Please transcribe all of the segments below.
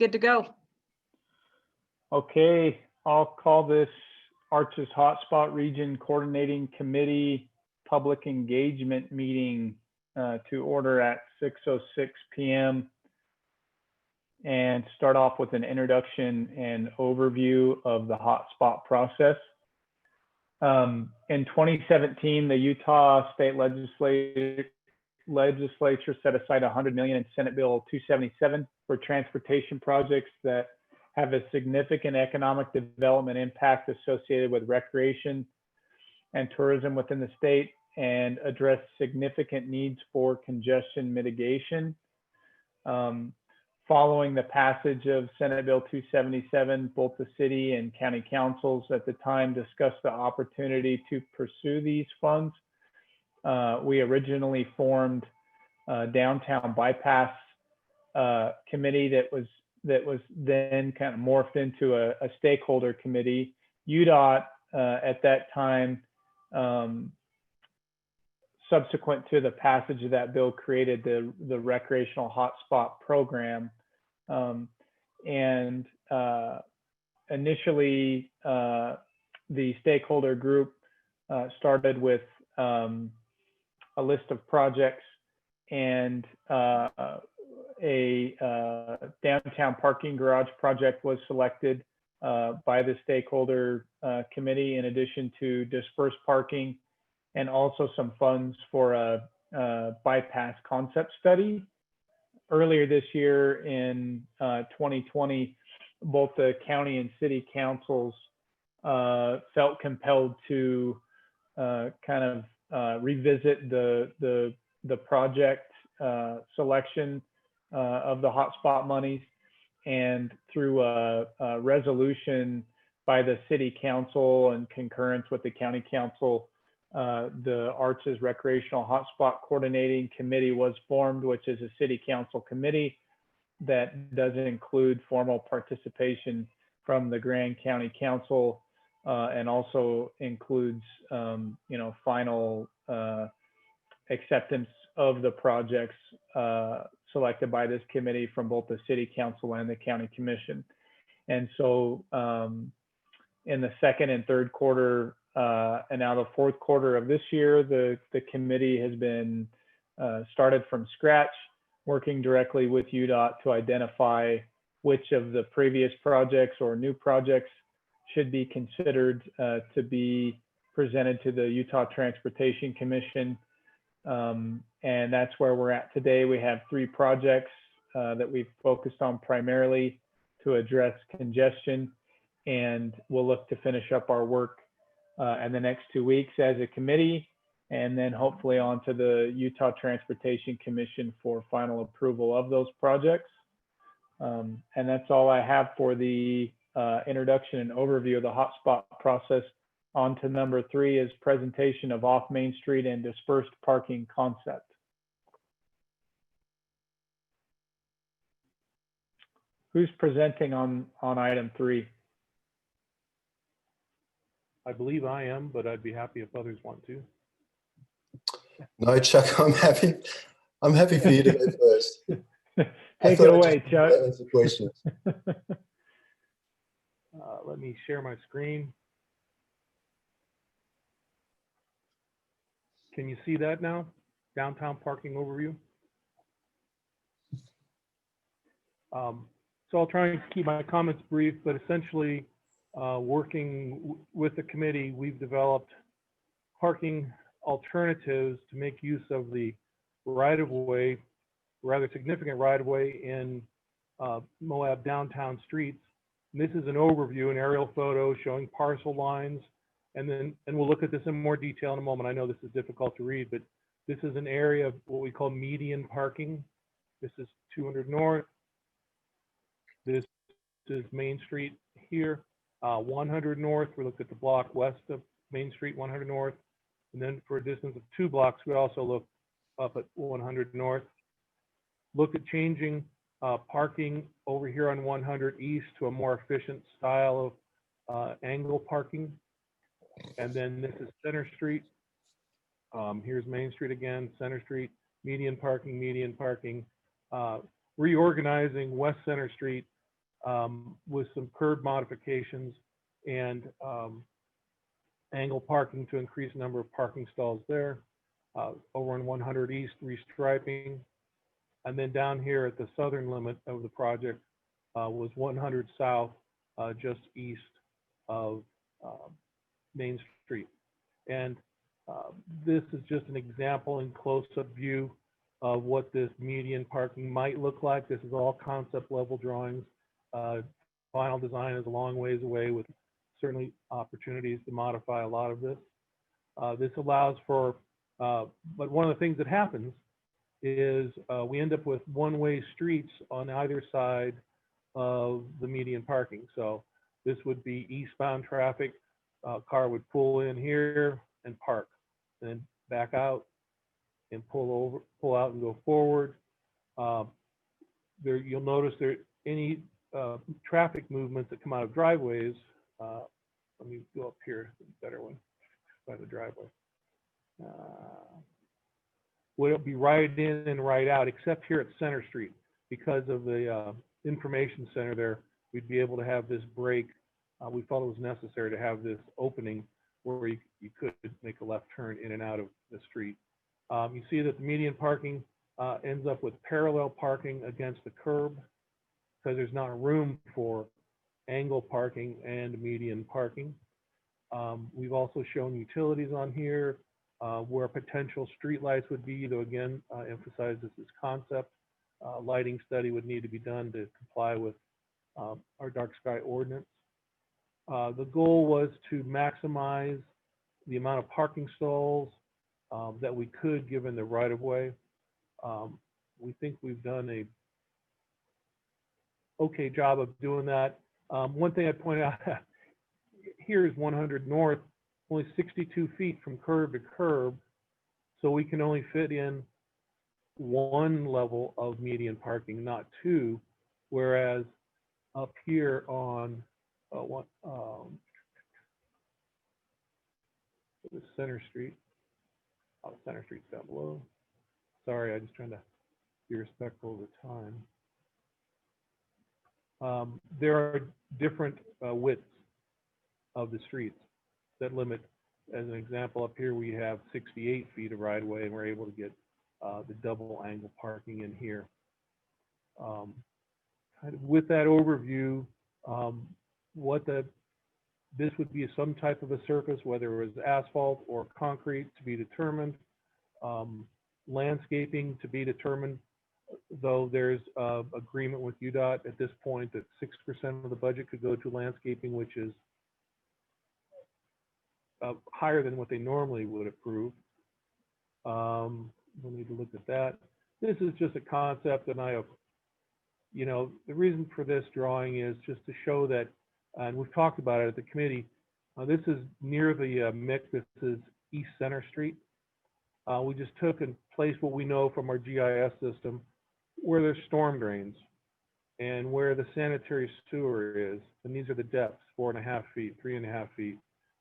Good to go. Okay, I'll call this AHRCC's Hotspot Region Coordinating Committee Public Engagement Meeting to order at 6:06 p.m. and start off with an introduction and overview of the hotspot process. In 2017, the Utah State Legislature set aside $100 million in Senate Bill 277 for transportation projects that have a significant economic development impact associated with recreation and tourism within the state and address significant needs for congestion mitigation. Following the passage of Senate Bill 277, both the city and county councils at the time discussed the opportunity to pursue these funds. We originally formed a downtown bypass committee that was then kind of morphed into a stakeholder committee. UDOT at that time, subsequent to the passage of that bill, created the Recreational Hotspot program. Initially, the stakeholder group started with a list of projects, and a downtown parking garage project was selected by the stakeholder committee, in addition to dispersed parking and also some funds for a bypass concept study. Earlier this year in 2020, both the county and city councils felt compelled to kind of revisit the project selection of the hotspot monies, and through a resolution by the city council and concurrence with the county council, the AHRCC's Recreational Hotspot Coordinating Committee was formed, which is a city council committee that does include formal participation from the Grand County Council, and also includes final acceptance of the projects selected by this committee from both the city council and the county commission. And so in the second and third quarter and now the fourth quarter of this year, the committee has been started from scratch, working directly with UDOT to identify which of the previous projects or new projects should be considered to be presented to the Utah Transportation Commission. And that's where we're at today. We have 3 projects that we've focused on primarily to address congestion, and we'll look to finish up our work in the next 2 weeks as a committee, and then hopefully on to the Utah Transportation Commission for final approval of those projects. And that's all I have for the introduction and overview of the hotspot process. On to number 3 is presentation of off Main Street and dispersed parking concept. Who's presenting on item 3? I believe I am, but I'd be happy if others want to. No, Chuck, I'm happy for you to go first. Take it away, Chuck. Answer questions. Let me share my screen. Can you see that now? Downtown parking overview. So I'll try and keep my comments brief, but essentially, working with the committee, we've developed parking alternatives to make use of the right-of-way, rather significant right-of-way in Moab downtown streets. And this is an overview, an aerial photo showing parcel lines, and we'll look at this in more detail in a moment. I know this is difficult to read, but this is an area of what we call median parking. This is 200 North. This is Main Street here. 100 North, we looked at the block west of Main Street, 100 North. And then for a distance of 2 blocks, we also look up at 100 North. Look at changing parking over here on 100 East to a more efficient style of angle parking. And then this is Center Street. Here's Main Street again, Center Street, median parking, reorganizing West Center Street with some curb modifications and angle parking to increase the number of parking stalls there. Over on 100 East, restriping. And then down here at the southern limit of the project was 100 South, just east of Main Street. And this is just an example in close-up view of what this median parking might look like. This is all concept level drawings. Final design is a long ways away, with certainly opportunities to modify a lot of this. This allows for, but one of the things that happens is we end up with one-way streets on either side of the median parking. So this would be eastbound traffic. Car would pull in here and park, and then back out and pull out and go forward. There, you'll notice there any traffic movements that come out of driveways. Let me go up here, better one, by the driveway. Would be right in and right out, except here at Center Street. Because of the information center there, we'd be able to have this break. We felt it was necessary to have this opening where you could make a left turn in and out of the street. You see that the median parking ends up with parallel parking against the curb, because there's not room for angle parking and median parking. We've also shown utilities on here where potential streetlights would be, though again, emphasize this is concept. Lighting study would need to be done to comply with our dark sky ordinance. The goal was to maximize the amount of parking stalls that we could, given the right of way. We think we've done a okay job of doing that. One thing I'd point out, here is 100 North, only 62 feet from curb to curb. So we can only fit in one level of median parking, not two. Whereas up here on Center Street, Center Street's down below. Sorry, I'm just trying to be respectful of the time. There are different widths of the streets that limit. As an example, up here we have 68 feet of right of way, and we're able to get the double angle parking in here. Kind of with that overview, this would be some type of a surface, whether it was asphalt or concrete, to be determined. Landscaping to be determined, though there's agreement with UDOT at this point that 6% of the budget could go to landscaping, which is higher than what they normally would approve. We'll need to look at that. This is just a concept, and the reason for this drawing is just to show that, and we've talked about it at the committee, this is near the MIC, this is East Center Street. We just took and placed what we know from our GIS system, where there's storm drains and where the sanitary sewer is. And these are the depths, 4.5 feet, 3.5 feet,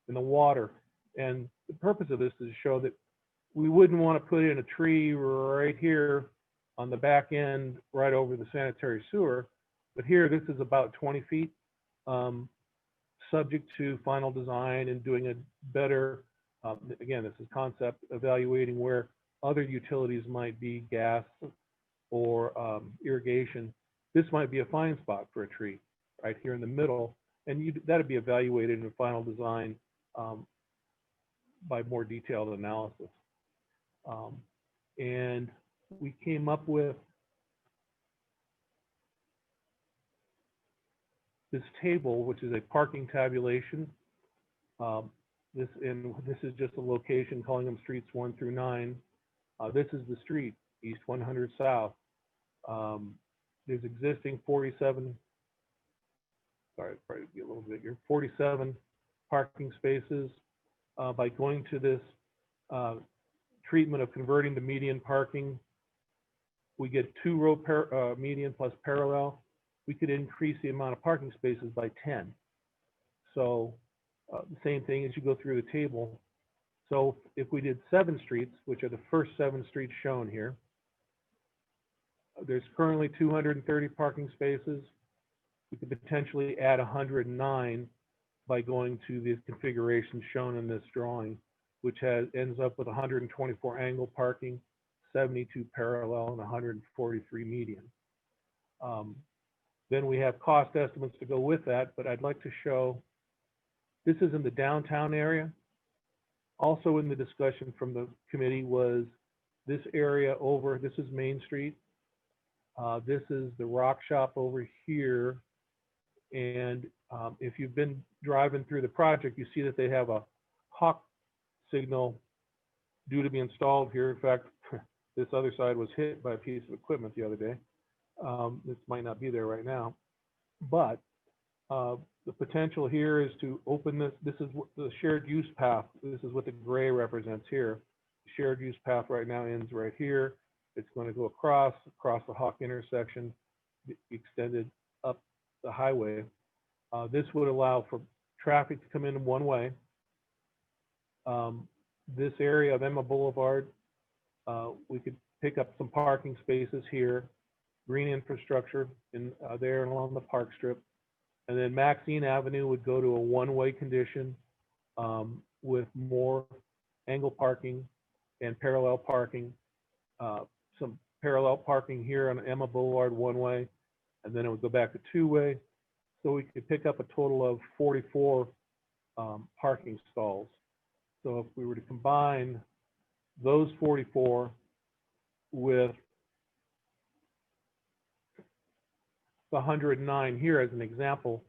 and the water. And the purpose of this is to show that we wouldn't want to put in a tree right here on the back end, right over the sanitary sewer. But here, this is about 20 feet, subject to final design and doing a better, again, this is concept, evaluating where other utilities might be, gas or irrigation. This might be a fine spot for a tree right here in the middle, and that'd be evaluated in the final design by more detailed analysis. And we came up with this table, which is a parking tabulation. This is just a location, calling them streets 1 through 9. This is the street, East 100 South. There's existing 47, sorry, probably be a little bigger, 47 parking spaces. By going to this treatment of converting to median parking, we get 2-row median plus parallel. We could increase the amount of parking spaces by 10. So the same thing as you go through the table. So if we did 7 streets, which are the first 7 streets shown here, there's currently 230 parking spaces. we could potentially add 109 by going to these configurations shown in this drawing, which ends up with 124 angle parking, 72 parallel, and 143 median. Then we have cost estimates to go with that, but I'd like to show, this is in the downtown area. Also in the discussion from the committee was this area over, this is Main Street. This is the Rock Shop over here. And if you've been driving through the project, you see that they have a hawk signal due to be installed here. In fact, this other side was hit by a piece of equipment the other day. This might not be there right now, but the potential here is to open this. This is what the shared use path. This is what the gray represents here. The shared use path right now ends right here. It's going to go across the Hawk intersection, extended up the highway. This would allow for traffic to come in one way. This area of Emma Boulevard, we could pick up some parking spaces here, green infrastructure in there and along the park strip. And then Maxine Avenue would go to a one-way condition with more angle parking and parallel parking. Some parallel parking here on Emma Boulevard one-way, and then it would go back to two-way. So we could pick up a total of 44 parking stalls. So if we were to combine those 44 with the 109 here as an example,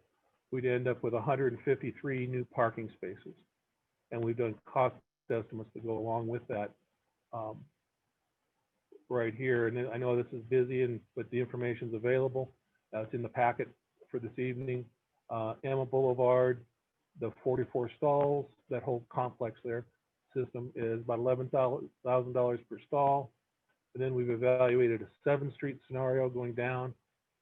we'd end up with 153 new parking spaces. And we've done cost estimates to go along with that right here. And I know this is busy, but the information's available. It's in the packet for this evening. Emma Boulevard, the 44 stalls, that whole complex there, system is about $11,000 per stall. And then we've evaluated a 7th Street scenario going down,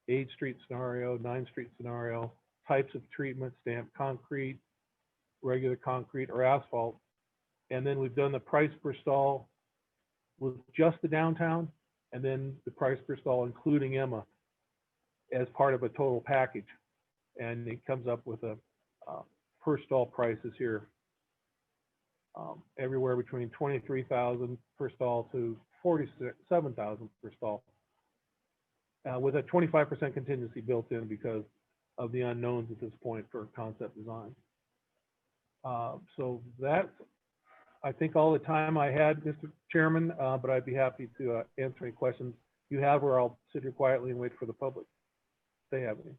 8th Street scenario, 9th Street scenario, types of treatment, stamped concrete, regular concrete, or asphalt. And then we've done the price per stall with just the downtown, and then the price per stall including Emma as part of a total package. And it comes up with a per stall prices here, everywhere between $23,000 per stall to $47,000 per stall, with a 25% contingency built in because of the unknowns at this point for concept design. So that's, I think, all the time I had, Mr. Chairman, but I'd be happy to answer any questions you have, or I'll sit here quietly and wait for the public if they have any.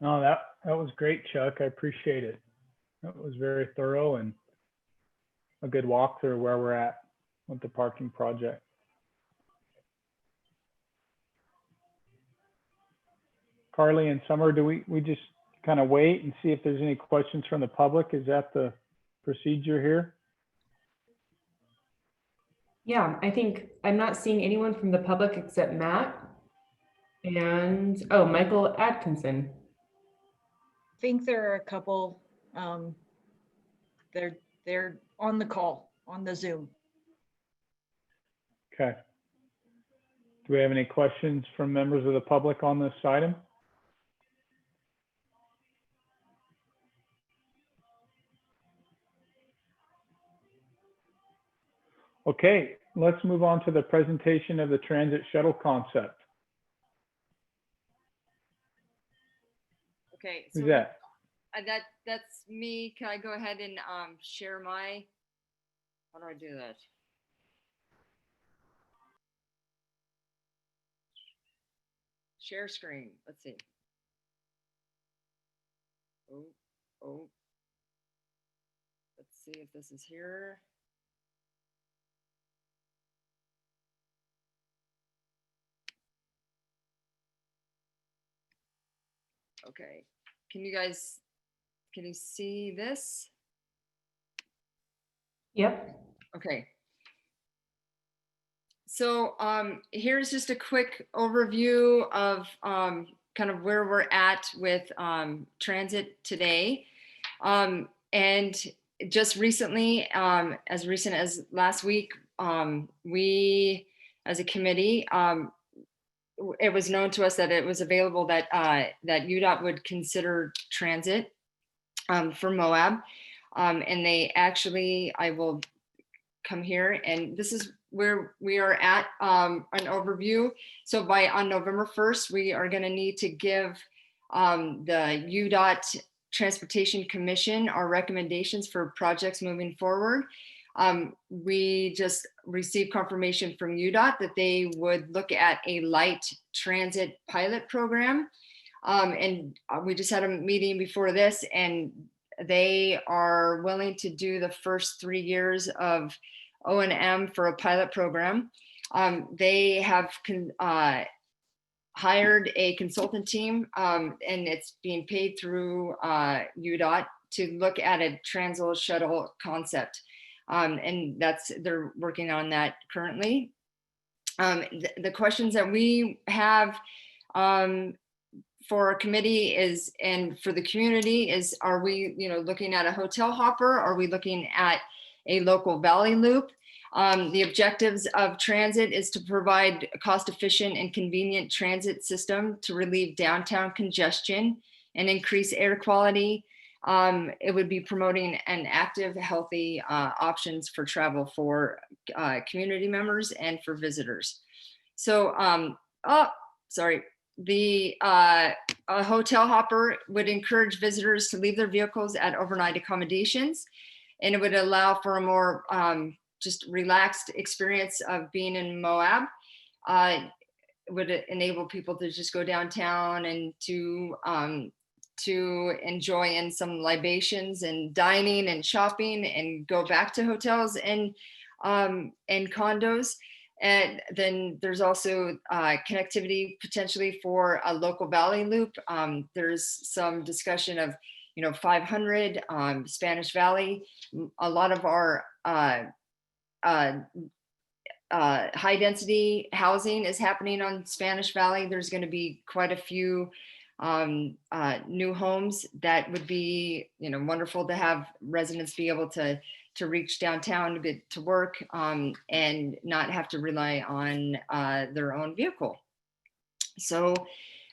No, that was great, Chuck. I appreciate it. That was very thorough and a good walkthrough where we're at with the parking project. Carly and Summer, do we just kind of wait and see if there's any questions from the public? Is that the procedure here? Yeah, I think I'm not seeing anyone from the public except Matt and, oh, Michael Atkinson. I think there are a couple, they're on the call, on the Zoom. Okay. Do we have any questions from members of the public on this item? Okay, let's move on to the presentation of the transit shuttle concept. Okay, Who's so that? that's me. Can I go ahead and share my, how do I do that? Share screen, let's see. Oh, let's see if this is here. Okay, can you see this? Yep. Okay. So here's just a quick overview of kind of where we're at with transit today. And just recently, as recent as last week, we as a committee it was known to us that it was available, that that UDOT would consider transit for Moab. And they actually, I will come here, and this is where we are at, an overview. So on November 1st, we are going to need to give the UDOT Transportation Commission our recommendations for projects moving forward. We just received confirmation from UDOT that they would look at a light transit pilot program. And we just had a meeting before this, and they are willing to do the first 3 years of O&M for a pilot program. They have hired a consultant team, and it's being paid through UDOT to look at a Transit shuttle concept. And they're working on that currently. The questions that we have for our committee is, and for the community is, are we, looking at a hotel hopper? Are we looking at a local valley loop? The objectives of transit is to provide a cost-efficient and convenient transit system to relieve downtown congestion and increase air quality. It would be promoting an active, healthy options for travel for community members and for visitors. So, the hotel hopper would encourage visitors to leave their vehicles at overnight accommodations, and it would allow for a more just relaxed experience of being in Moab. It would enable people to just go downtown and to enjoy in some libations and dining and shopping, and go back to hotels and condos. And then there's also connectivity potentially for a local valley loop. There's some discussion of 500 Spanish Valley. A lot of our high density housing is happening on Spanish Valley. There's going to be quite a few new homes that would be wonderful to have residents be able to reach downtown to get to work, and not have to rely on their own vehicle. So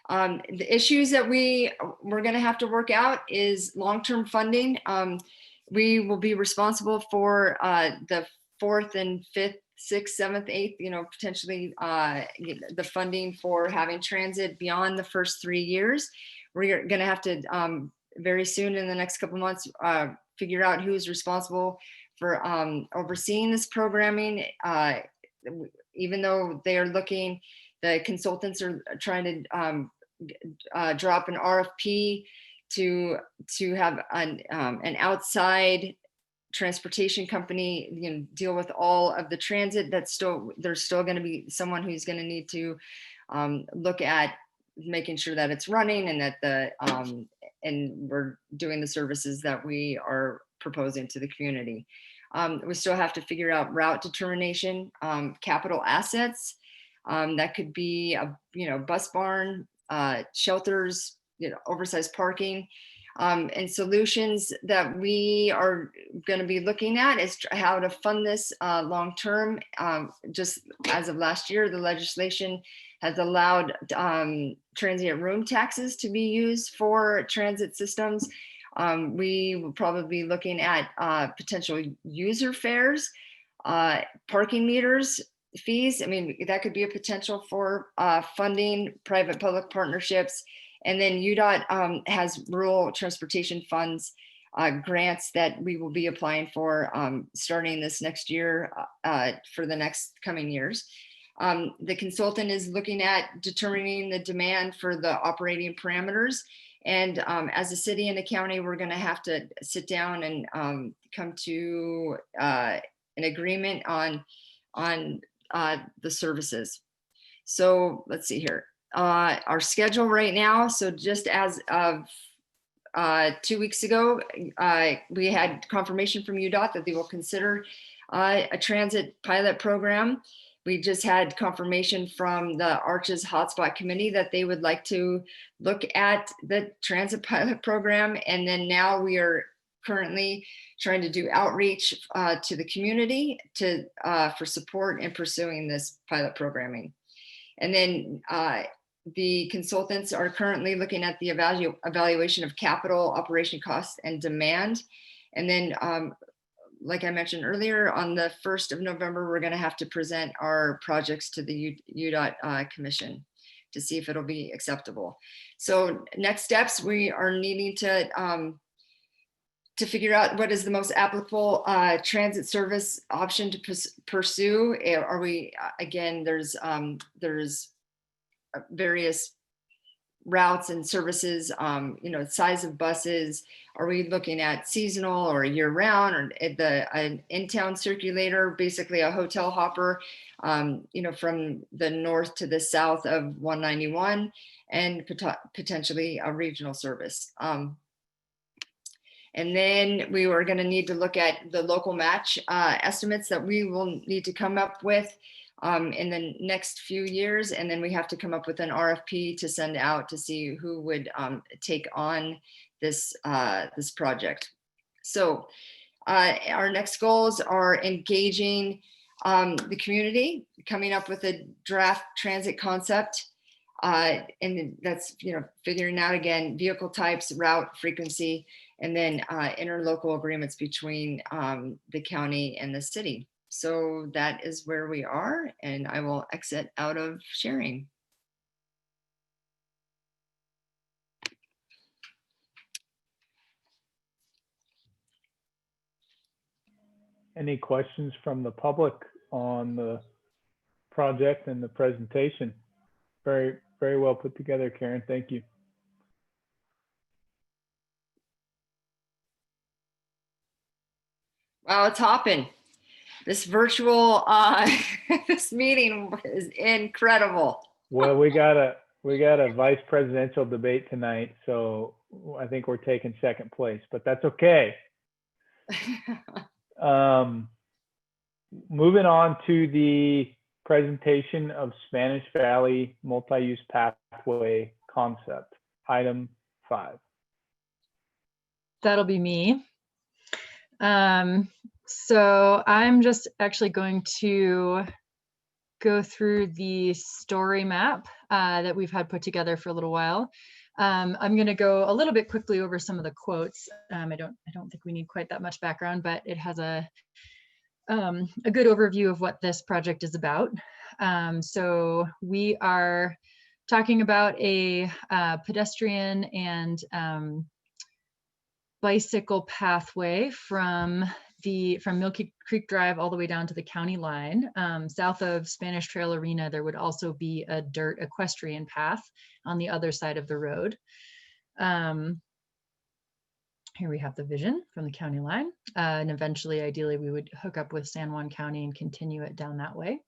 the issues that we're going to have to work out is long-term funding. We will be responsible for the 4th and 5th, 6th, 7th, 8th, potentially the funding for having transit beyond the first 3 years. We're going to have to very soon, in the next couple of months, figure out who's responsible for overseeing this programming. Even though they are looking, the consultants are trying to drop an RFP to have an outside transportation company deal with all of the transit. There's still going to be someone who's going to need to look at making sure that it's running, and that and we're doing the services that we are proposing to the community. We still have to figure out route determination, capital assets. That could be a bus barn, shelters, oversized parking. And solutions that we are going to be looking at is how to fund this long term. Just as of last year, the legislation has allowed transient room taxes to be used for transit systems. We will probably be looking at potential user fares, parking meters, fees. I mean, that could be a potential for funding private-public partnerships. And then UDOT has rural transportation funds grants that we will be applying for starting this next year for the next coming years. The consultant is looking at determining the demand for the operating parameters. And as a city and a county, we're going to have to sit down and come to an agreement on the services. So let's see here. Our schedule right now. So just as of 2 weeks ago, we had confirmation from UDOT that they will consider a transit pilot program. We just had confirmation from the AHRCCC Hotspot committee that they would like to look at the transit pilot program. And then now we are currently trying to do outreach to the community for support in pursuing this pilot programming. And then the consultants are currently looking at the evaluation of capital, operation costs, and demand. And then, like I mentioned earlier, on the 1st of November, we're going to have to present our projects to the UDOT Commission to see if it'll be acceptable. So next steps, we are needing to figure out what is the most applicable transit service option to pursue. Are we, again, there's various routes and services, size of buses. Are we looking at seasonal or year round, or an in-town circulator, basically a hotel hopper, from the north to the south of 191, and potentially a regional service. And then we are going to need to look at the local match estimates that we will need to come up with in the next few years. And then we have to come up with an RFP to send out to see who would take on this project. So our next goals are engaging the community, coming up with a draft transit concept. And that's, figuring out, again, vehicle types, route, frequency, and then interlocal agreements between the county and the city. So that is where we are, and I will exit out of sharing. Any questions from the public on the project and the presentation? Very, very well put together, Karen. Thank you. Wow, it's hopping. This virtual this meeting is incredible. Well, we got a vice presidential debate tonight, so I think we're taking second place, but that's okay. Moving on to the presentation of Spanish Valley multi-use pathway concept, item 5. That'll be me. So I'm just actually going to go through the story map that we've had put together for a little while. I'm going to go a little bit quickly over some of the quotes. I don't think we need quite that much background, but it has a good overview of what this project is about. So we are talking about a pedestrian and bicycle pathway from Milky Creek Drive all the way down to the county line. South of Spanish Trail Arena, there would also be a dirt equestrian path on the other side of the road. Here we have the vision from the county line. And eventually, ideally, we would hook up with San Juan County and continue it down that way.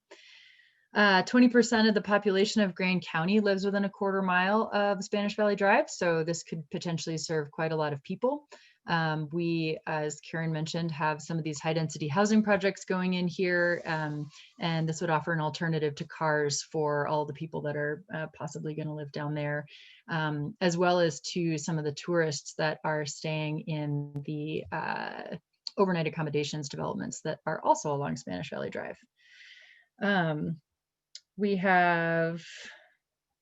20% of the population of Grand County lives within a quarter mile of Spanish Valley Drive, so this could potentially serve quite a lot of people. We, as Karen mentioned, have some of these high density housing projects going in here, and this would offer an alternative to cars for all the people that are possibly going to live down there, as well as to some of the tourists that are staying in the overnight accommodations developments that are also along Spanish Valley Drive. We have,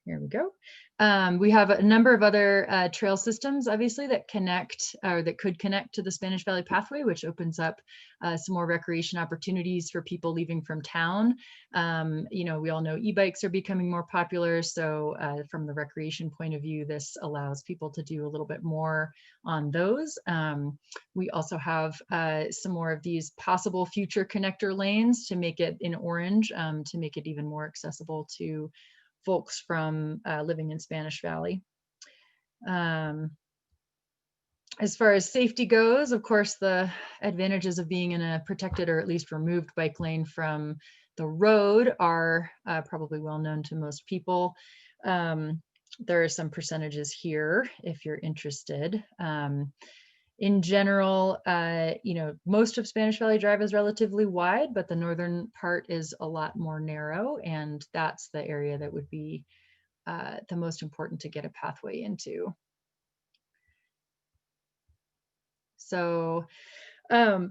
here we go. We have a number of other trail systems, obviously, that connect or that could connect to the Spanish Valley Pathway, which opens up some more recreation opportunities for people leaving from town. We all know e-bikes are becoming more popular. So from the recreation point of view, this allows people to do a little bit more on those. We also have some more of these possible future connector lanes to make it in orange, to make it even more accessible to folks from living in Spanish Valley. As far as safety goes, of course, the advantages of being in a protected or at least removed bike lane from the road are probably well known to most people. There are some percentages here if you're interested. In general, most of Spanish Valley Drive is relatively wide, but the northern part is a lot more narrow, and that's the area that would be the most important to get a pathway into. So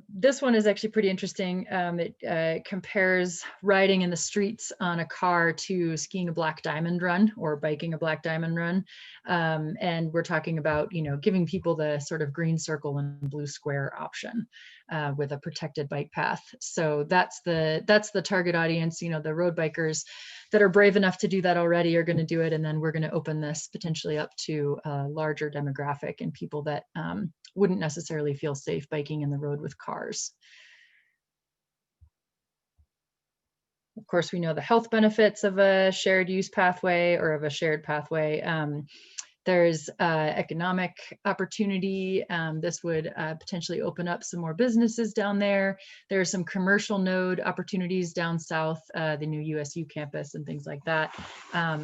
This one is actually pretty interesting. It compares riding in the streets on a car to skiing a black diamond run or biking a black diamond run. And we're talking about, giving people the sort of green circle and blue square option with a protected bike path. So that's the target audience. The road bikers that are brave enough to do that already are going to do it. And then we're going to open this potentially up to a larger demographic and people that wouldn't necessarily feel safe biking in the road with cars. Of course, we know the health benefits of a shared use pathway or of a shared pathway. There's economic opportunity. This would potentially open up some more businesses down there. There are some commercial node opportunities down south, the new USU campus and things like that.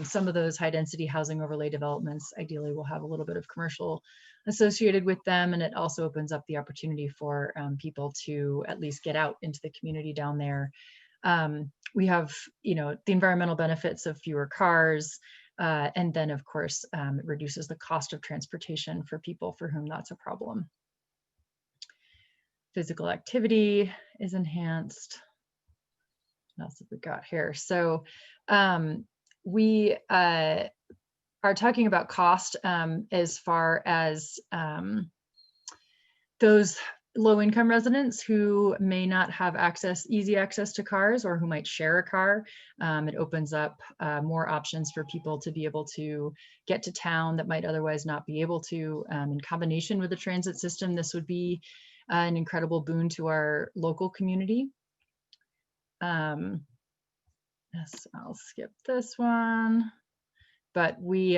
Some of those high density housing overlay developments ideally will have a little bit of commercial associated with them. And it also opens up the opportunity for people to at least get out into the community down there. We have, the environmental benefits of fewer cars. And then, of course, it reduces the cost of transportation for people for whom that's a problem. Physical activity is enhanced. What else have we got here? So we are talking about cost as far as those low-income residents who may not have easy access to cars or who might share a car. It opens up more options for people to be able to get to town that might otherwise not be able to. In combination with the transit system, this would be an incredible boon to our local community. Yes, I'll skip this one. But we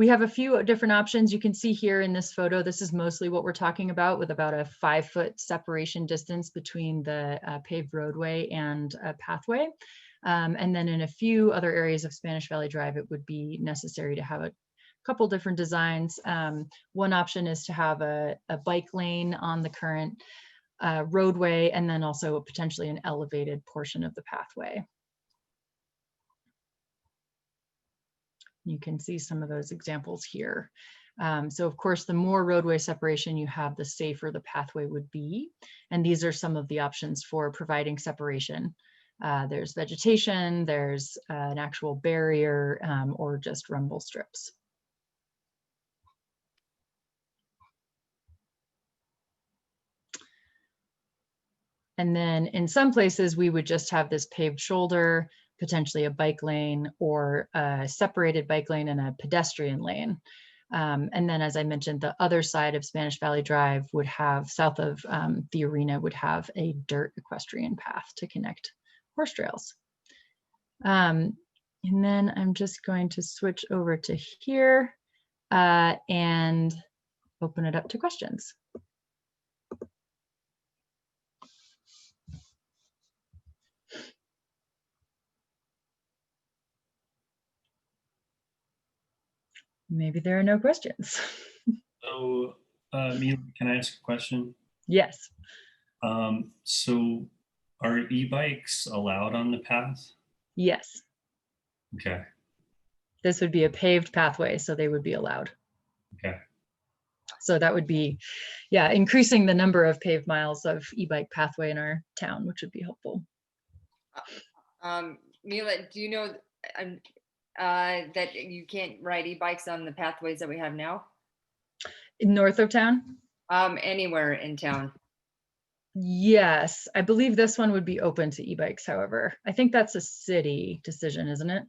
have a few different options. You can see here in this photo, this is mostly what we're talking about, with about a 5-foot separation distance between the paved roadway and a pathway. And then in a few other areas of Spanish Valley Drive, it would be necessary to have a couple different designs. One option is to have a bike lane on the current roadway, and then also potentially an elevated portion of the pathway. You can see some of those examples here. So of course, the more roadway separation you have, the safer the pathway would be. And these are some of the options for providing separation. There's vegetation, there's an actual barrier, or just rumble strips. And then in some places, we would just have this paved shoulder, potentially a bike lane or a separated bike lane and a pedestrian lane. And then, as I mentioned, the other side of Spanish Valley Drive would have, south of the arena, would have a dirt equestrian path to connect horse trails. And then I'm just going to switch over to here and open it up to questions. Maybe there are no questions. So, Mila, can I ask a question? Yes. So are e-bikes allowed on the path? Yes. Okay. This would be a paved pathway, so they would be allowed. Okay. So that would be, yeah, increasing the number of paved miles of e-bike pathway in our town, which would be helpful. Mila, do you know that you can't ride e-bikes on the pathways that we have now? North of town? Anywhere in town. Yes, I believe this one would be open to e-bikes, however. I think that's a city decision, isn't it?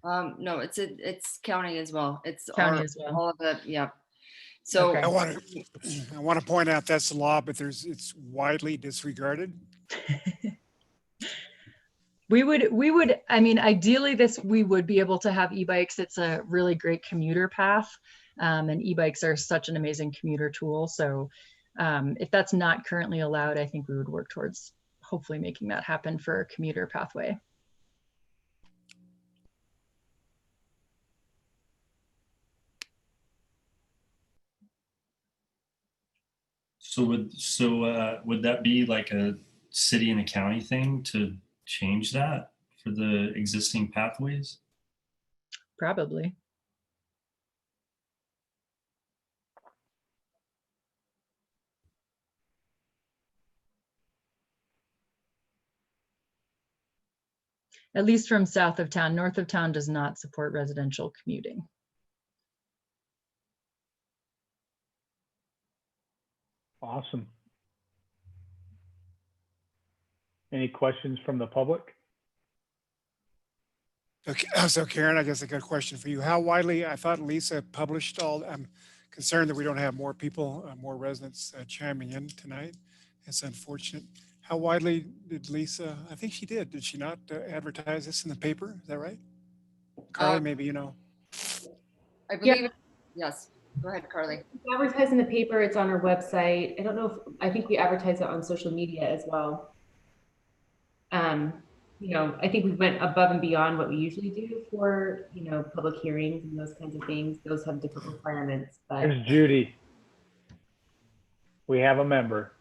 No, it's county as well. It's County as well. all of the, yeah. So Okay. I want to point out that's the law, but it's widely disregarded. We would, I mean, ideally we would be able to have e-bikes. It's a really great commuter path. And e-bikes are such an amazing commuter tool. So if that's not currently allowed, I think we would work towards hopefully making that happen for a commuter pathway. So would that be like a city and a county thing to change that for the existing pathways? Probably. at least from south of town. North of town does not support residential commuting. Awesome. Any questions from the public? Okay, so Karen, I guess I got a question for you. How widely, I thought Lisa published all, I'm concerned that we don't have more people, more residents chiming in tonight. It's unfortunate. How widely did Lisa, I think she did she not advertise this in the paper? Is that right? Carly, maybe you know. I believe, yes. Go ahead, Carly. We advertise in the paper, it's on our website. I don't know if, I think we advertise it on social media as well. You know, I think we went above and beyond what we usually do for, you know, public hearings and those kinds of things. Those have different requirements, but Here's Judy. We have a member.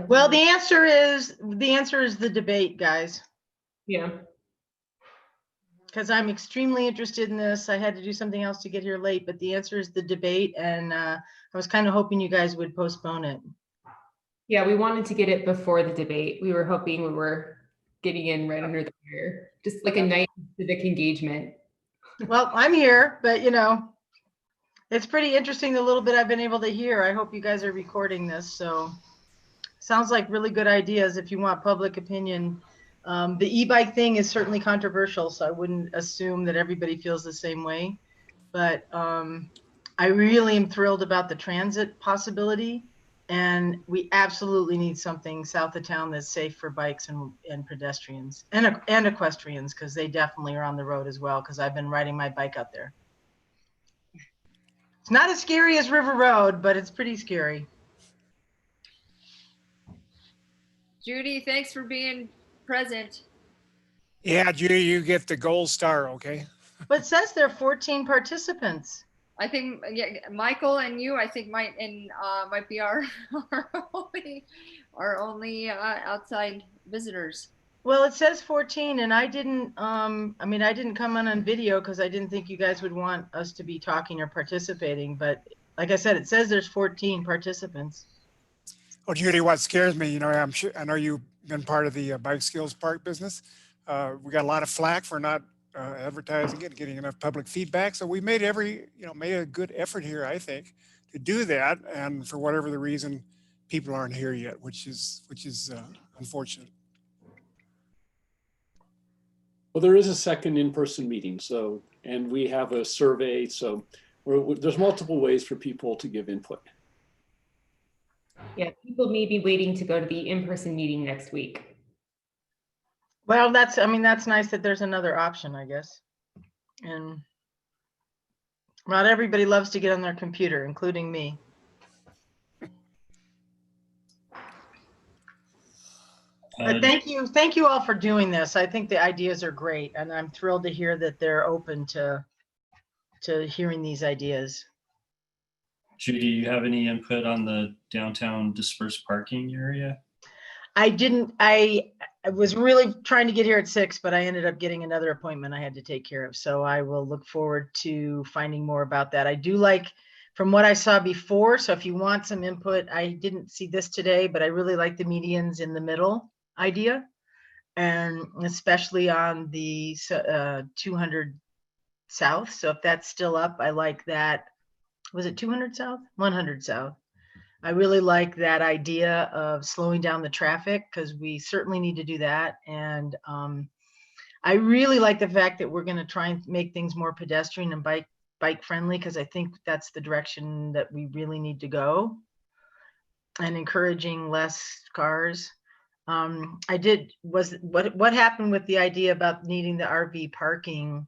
Well, the answer is the debate, guys. yeah. Because I'm extremely interested in this. I had to do something else to get here late, but the answer is the debate. And I was kind of hoping you guys would postpone it. Yeah, we wanted to get it before the debate. We were hoping we were getting in right under the wire, just like a nice civic engagement. Well, I'm here, but you know, it's pretty interesting the little bit I've been able to hear. I hope you guys are recording this. So sounds like really good ideas if you want public opinion. The e-bike thing is certainly controversial, so I wouldn't assume that everybody feels the same way. But I really am thrilled about the transit possibility. And we absolutely need something south of town that's safe for bikes and pedestrians and equestrians, because they definitely are on the road as well, because I've been riding my bike out there. It's not as scary as River Road, but it's pretty scary. Judy, thanks for being present. Yeah, Judy, you get the gold star, okay? But it says there are 14 participants. I think Michael and you, I think might be our only outside visitors. Well, it says 14, and I didn't. I mean, I didn't come on video because I didn't think you guys would want us to be talking or participating. But like I said, it says there's 14 participants. Well, Judy, what scares me, you know, I know you've been part of the Bike Skills Park business. We got a lot of flack for not advertising it, getting enough public feedback. So we made made a good effort here, I think, to do that. And for whatever the reason, people aren't here yet, which is unfortunate. Well, there is a second in-person meeting, so, and we have a survey, so there's multiple ways for people to give input. Yeah, people may be waiting to go to the in-person meeting next week. Well, that's nice that there's another option, I guess. And not everybody loves to get on their computer, including me. But thank you all for doing this. I think the ideas are great, and I'm thrilled to hear that they're open to hearing these ideas. Judy, do you have any input on the downtown dispersed parking area? I didn't. I was really trying to get here at 6, but I ended up getting another appointment I had to take care of. So I will look forward to finding more about that. I do like from what I saw before. So if you want some input, I didn't see this today, but I really like the medians in the middle idea, and especially on the 200 South. So if that's still up, I like that. Was it 200 South? 100 South. I really like that idea of slowing down the traffic, because we certainly need to do that. And I really like the fact that we're going to try and make things more pedestrian and bike friendly, because I think that's the direction that we really need to go, and encouraging less cars. What happened with the idea about needing the RV parking?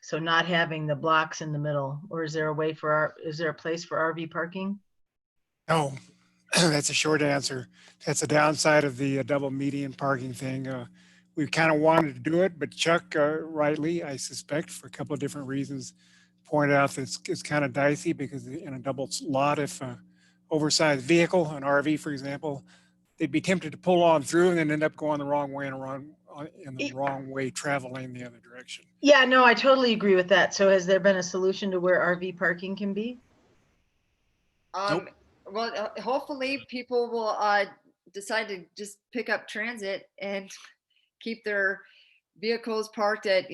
So not having the blocks in the middle, or is there a way is there a place for RV parking? No, that's a short answer. That's a downside of the double median parking thing. We kind of wanted to do it, but Chuck, rightly, I suspect, for a couple of different reasons, pointed out that it's kind of dicey, because in a double lot, if oversized vehicle, an RV, for example, they'd be tempted to pull on through and then end up going the wrong way in the wrong way, traveling the other direction. Yeah, no, I totally agree with that. So has there been a solution to where RV parking can be? Nope. Well, hopefully people will decide to just pick up transit and keep their vehicles parked at,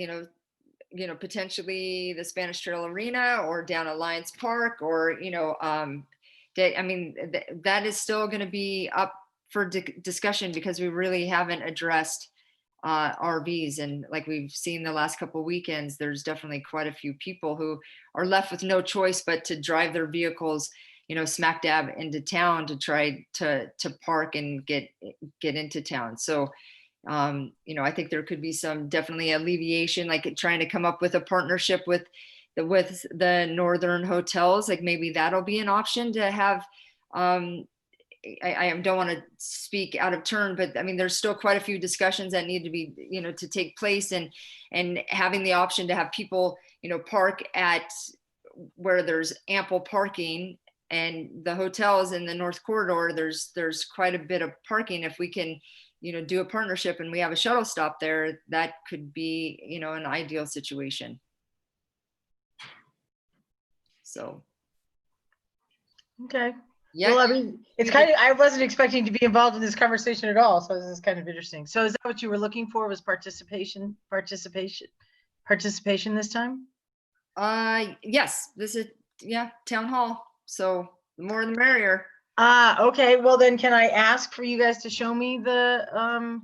potentially the Spanish Trail Arena or down at Lions Park, or, that is still going to be up for discussion, because we really haven't addressed RVs. And like we've seen the last couple of weekends, there's definitely quite a few people who are left with no choice but to drive their vehicles, smack dab into town to try to park and get into town. So, I think there could be some definitely alleviation, like trying to come up with a partnership with the northern hotels. Like maybe that'll be an option to have. I don't want to speak out of turn, but I mean, there's still quite a few discussions that need to be, to take place, and having the option to have people, park at where there's ample parking, and the hotels in the North Corridor, there's quite a bit of parking. If we can, do a partnership and we have a shuttle stop there, that could be, an ideal situation. So. Okay. Yeah. Well, I mean, it's kind of, I wasn't expecting to be involved in this conversation at all. So this is kind of interesting. So is that what you were looking for, was participation this time? Yes, this is, town hall. So the more the merrier. Okay. Well, then can I ask for you guys to show me the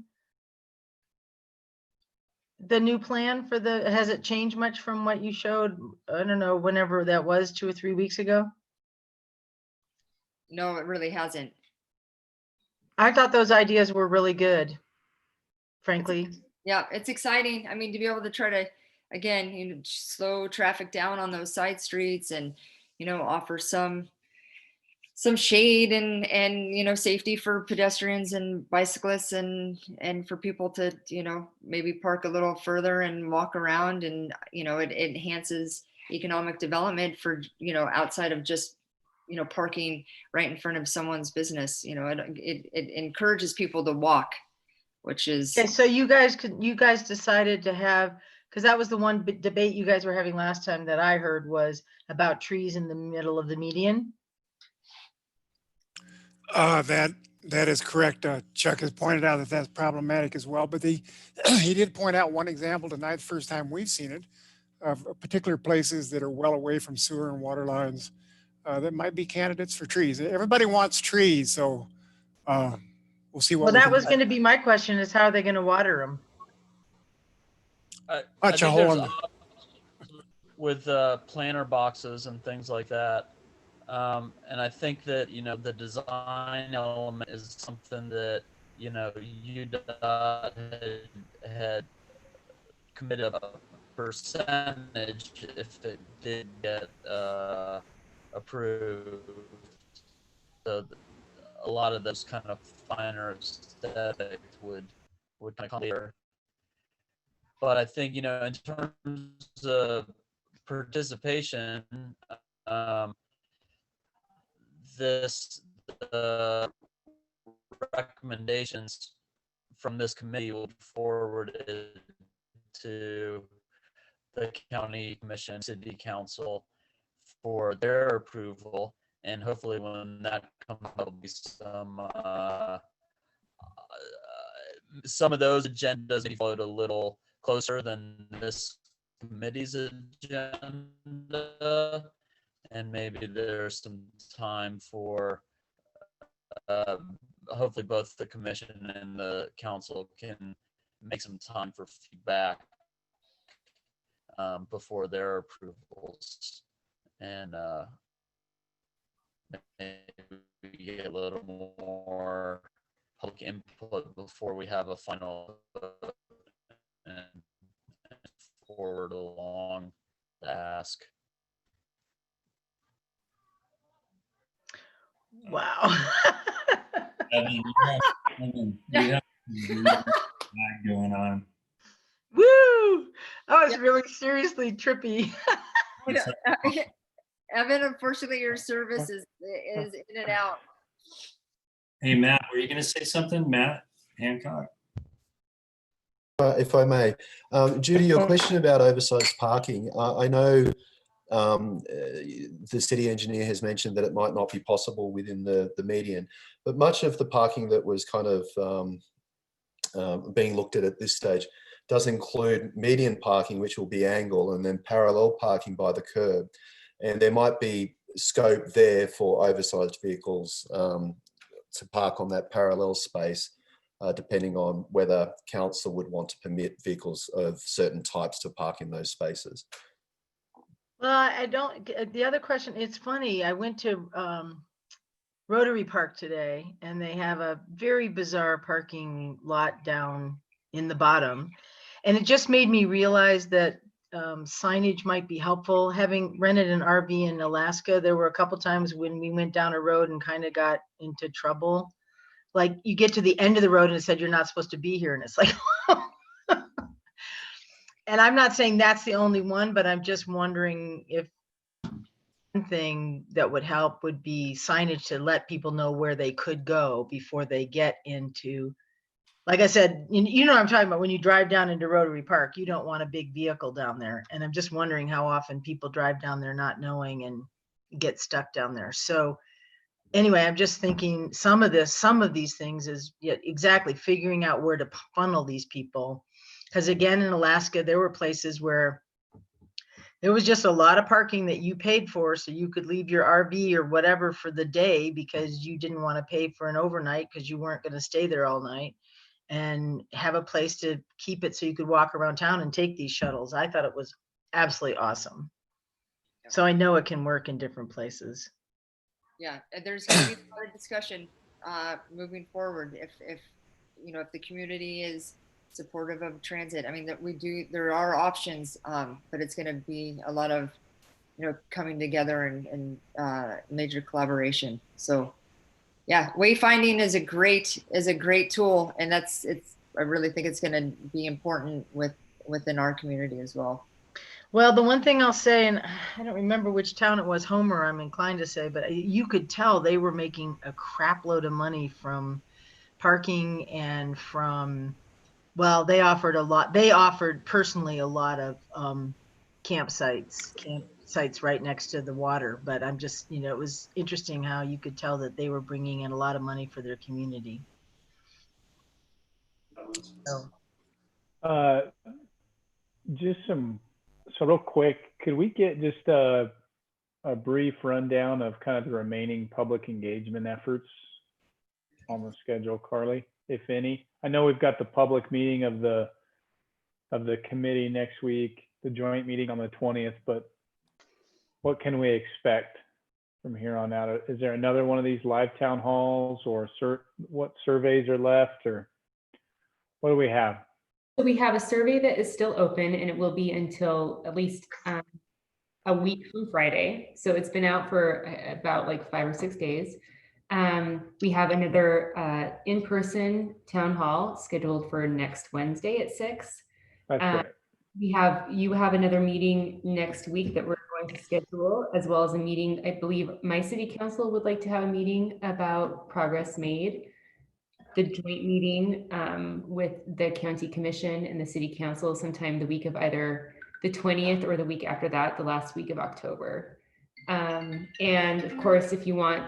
new plan for has it changed much from what you showed? I don't know, whenever that was, 2 or 3 weeks ago? No, it really hasn't. I thought those ideas were really good, frankly. Yeah, it's exciting. I mean, to be able to try to, again, slow traffic down on those side streets, and, offer some shade and safety for pedestrians and bicyclists, and for people to, maybe park a little further and walk around, and, it enhances economic development for, outside of just, parking right in front of someone's business. It encourages people to walk, which is. Okay, so you guys decided to have, because that was the one debate you guys were having last time that I heard, was about trees in the middle of the median. That is correct. Chuck has pointed out that that's problematic as well, but he did point out one example tonight, the first time we've seen it, of particular places that are well away from sewer and water lines that might be candidates for trees. Everybody wants trees, so we'll see what. Well, that was going to be my question: is how are they going to water them? Punch a hole in with planter boxes and things like that. And I think that, the design element is something that, UDOT had committed a percentage if it did get approved. So a lot of those kind of finer aesthetics would kind of come later. But I think, in terms of participation, the recommendations from this committee will be forwarded to the county commission, city council for their approval, and hopefully when that comes up, there'll be some of those agendas may float a little closer than this committee's agenda, and maybe there's some time for hopefully both the commission and the council can make some time for feedback before their approvals, and maybe get a little more public input before we have a final vote and forward along the ask. Wow. You have going on. Woo! Oh, it's really seriously trippy. Evan, unfortunately, your service is in and out. Hey, Matt, were you going to say something? Matt Hancock? If I may. Judy, your question about oversized parking, I know the city engineer has mentioned that it might not be possible within the median, but much of the parking that was kind of being looked at this stage does include median parking, which will be angle, and then parallel parking by the curb. And there might be scope there for oversized vehicles to park on that parallel space, depending on whether council would want to permit vehicles of certain types to park in those spaces. Well, I don't, the other question, it's funny, I went to Rotary Park today, and they have a very bizarre parking lot down in the bottom. And it just made me realize that signage might be helpful. Having rented an RV in Alaska, there were a couple times when we went down a road and kind of got into trouble. Like, you get to the end of the road and it said, you're not supposed to be here. And it's like, and I'm not saying that's the only one, but I'm just wondering if one thing that would help would be signage to let people know where they could go before they get into, like I said, you know what I'm talking about. When you drive down into Rotary Park, you don't want a big vehicle down there. And I'm just wondering how often people drive down there not knowing and get stuck down there. So anyway, I'm just thinking some of these things is exactly figuring out where to funnel these people. Because again, in Alaska, there were places where there was just a lot of parking that you paid for, so you could leave your RV or whatever for the day because you didn't want to pay for an overnight because you weren't going to stay there all night, and have a place to keep it so you could walk around town and take these shuttles. I thought it was absolutely awesome. So I know it can work in different places. Yeah, and there's going to be a lot of discussion moving forward if you know, if the community is supportive of transit. I mean, that there are options, but it's going to be a lot of, you know, coming together and major collaboration. So yeah, wayfinding is a great tool, and I really think it's going to be important within our community as well. Well, the one thing I'll say, and I don't remember which town it was, Homer, I'm inclined to say, but you could tell they were making a crap load of money from parking and from, well, they offered personally a lot of campsites right next to the water. But I'm just, you know, it was interesting how you could tell that they were bringing in a lot of money for their community. So. So real quick, could we get just a brief rundown of kind of the remaining public engagement efforts on the schedule, Carly, if any? I know we've got the public meeting of the committee next week, the joint meeting on the 20th, but what can we expect from here on out? Is there another one of these live town halls, or what surveys are left, or what do we have? So we have a survey that is still open, and it will be until at least a week from Friday. So it's been out for about like 5 or 6 days. We have another in-person town hall scheduled for next Wednesday at 6. That's right. You have another meeting next week that we're going to schedule, as well as a meeting. I believe my city council would like to have a meeting about progress made. The joint meeting with the county commission and the city council sometime the week of either the 20th or the week after that, the last week of October. And of course, if you want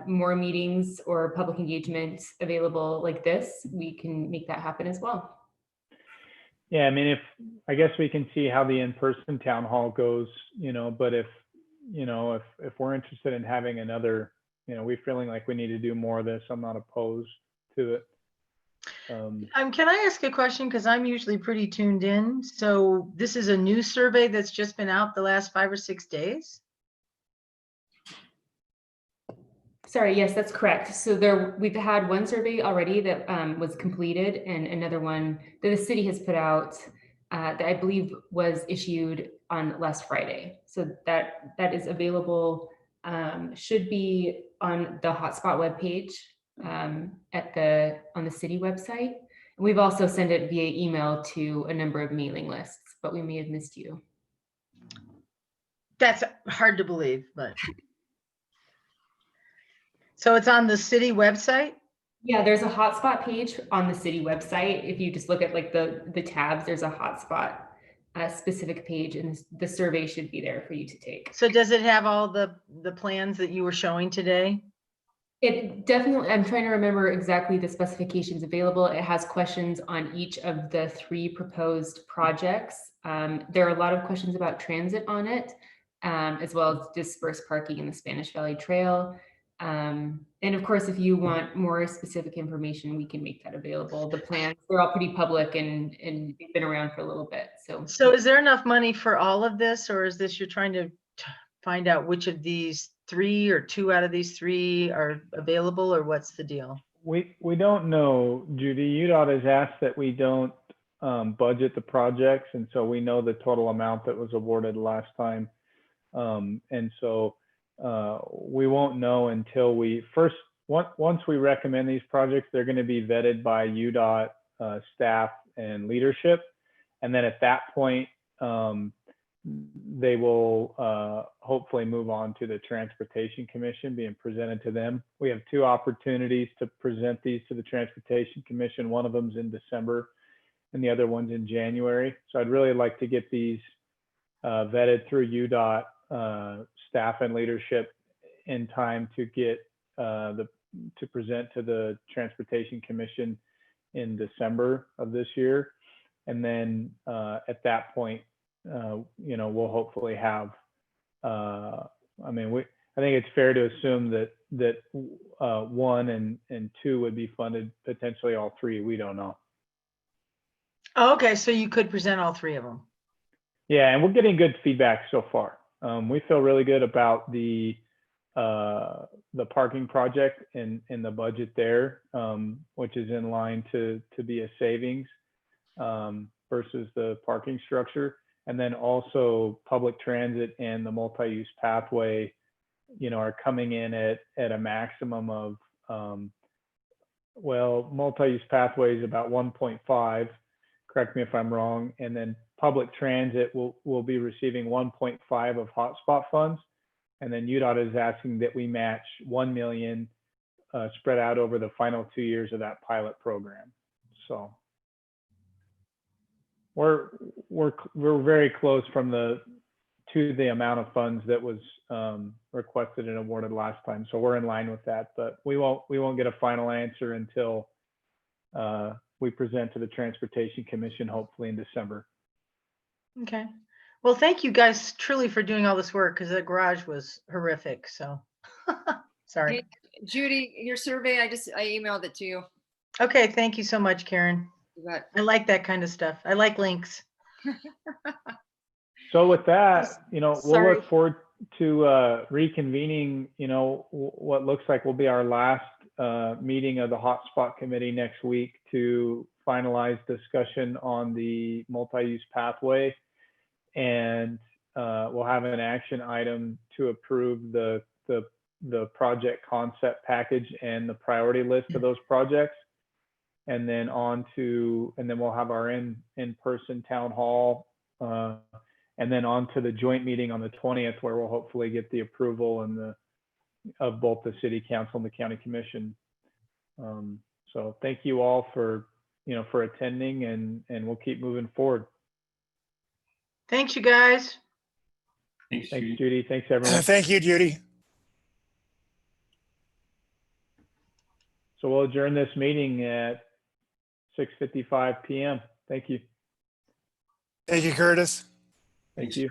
more meetings or public engagement available like this, we can make that happen as well. Yeah, I mean, I guess we can see how the in-person town hall goes, you know, but if we're interested in having another, you know, we're feeling like we need to do more of this, I'm not opposed to it. Can I ask a question? Because I'm usually pretty tuned in. So this is a new survey that's just been out the last 5 or 6 days? Sorry, yes, that's correct. So we've had one survey already that was completed, and another one that the city has put out that I believe was issued on last Friday. So that is available, should be on the Hotspot webpage on the city website. And we've also sent it via email to a number of mailing lists, but we may have missed you. That's hard to believe, but. So it's on the city website? Yeah, there's a hotspot page on the city website. If you just look at like the tabs, there's a hotspot specific page, and the survey should be there for you to take. So does it have all the plans that you were showing today? It definitely, I'm trying to remember exactly the specifications available. It has questions on each of the 3 proposed projects. There are a lot of questions about transit on it, as well as dispersed parking in the Spanish Valley Trail. And of course, if you want more specific information, we can make that available. The plans, they're all pretty public and they've been around for a little bit. So is there enough money for all of this, or is this you're trying to find out which of these 3 or 2 out of these 3 are available, or what's the deal? We don't know, Judy. UDOT has asked that we don't budget the projects, and so we know the total amount that was awarded last time. And so we won't know until we first, once we recommend these projects, they're going to be vetted by UDOT staff and leadership. And then at that point, they will hopefully move on to the Transportation Commission, being presented to them. We have 2 opportunities to present these to the Transportation Commission. One of them's in December and the other one's in January. So I'd really like to get these vetted through UDOT staff and leadership in time to get to present to the Transportation Commission in December of this year. And then at that point, you know, we'll hopefully have, I think it's fair to assume that 1 and 2 would be funded, potentially all 3, we don't know. Oh, okay, so you could present all 3 of them. Yeah, and we're getting good feedback so far. We feel really good about the parking project and the budget there, which is in line to be a savings versus the parking structure. And then also public transit and the multi-use pathway, you know, are coming in at a maximum of, well, multi-use pathway is about 1.5, correct me if I'm wrong. And then public transit will be receiving 1.5 of Hotspot funds. And then UDOT is asking that we match 1 million spread out over the final 2 years of that pilot program. So we're very close to the amount of funds that was requested and awarded last time. So we're in line with that, but we won't get a final answer until we present to the Transportation Commission, hopefully in December. Okay. Well, thank you guys truly for doing all this work, because the garage was horrific. So sorry. Hey, Judy, your survey, I emailed it to you. Okay. Thank you so much, Karen. You bet. I like that kind of stuff. I like links. So with that, you know, we'll Sorry. look forward to reconvening, you know, what looks like will be our last meeting of the Hotspot Committee next week to finalize discussion on the multi-use pathway. And we'll have an action item to approve the project concept package and the priority list of those projects. And then we'll have our in-person town hall, and then on to the joint meeting on the 20th, where we'll hopefully get the approval of both the city council and the county commission. So thank you all for attending, and we'll keep moving forward. Thanks, you guys. Thanks, Thanks, Judy. Judy. Thanks, everyone. Thank you, Judy. So we'll adjourn this meeting at 6:55 p.m. Thank you. Thank you, Curtis. Thank you.